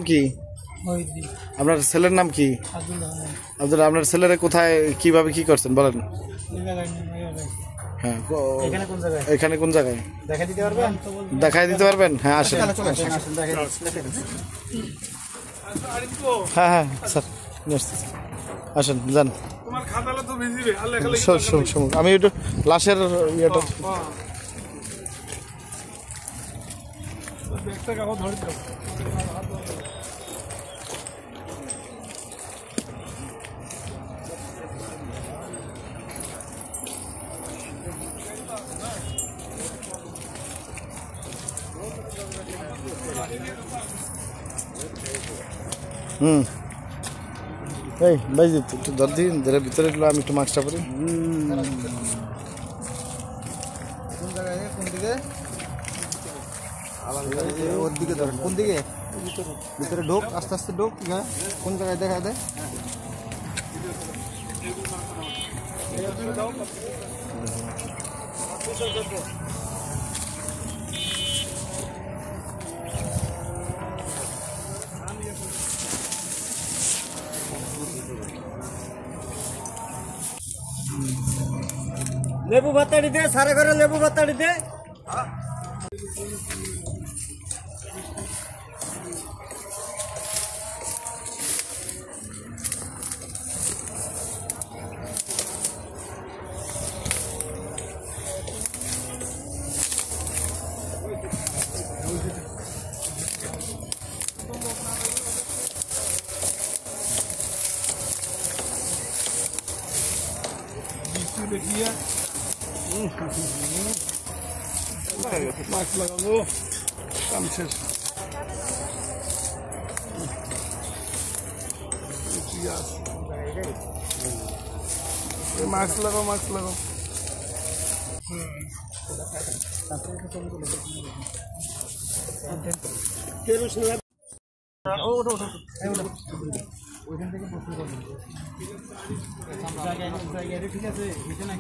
কি? আপনার ছেলের নাম কি? আব্দুল। আপনার ছেলেরা কোথায় কিভাবে কি করছেন বলেন? হ্যাঁ, এখানে কোন জায়গায় দেখাই দিতে পারবেন? হ্যাঁ আসেন। হ্যাঁ হ্যাঁ স্যার আসেন যান। আমি একটু লাশের ইয়েটা এই ভাই একটু ধর দিন, ধরে ভিতরে গেলো। আমি একটু মাস্কটা পরি। কোন জায়গায়? কোন দিকে? ওর দিকে ধরেন। কোন দিকে? ভিতরে ঢোক, আস্তে আস্তে ঢোক। কোন জায়গায় দেখা দেয়? লেবু ভাতাড়ি দে, সারা ঘরে লেবু ভাতাড়ি দে। মাস্ক লাগাবো, কাম শেষ। মাস্ক লাগাও, মাস্ক লাগাও। ঠিক আছে, এখানে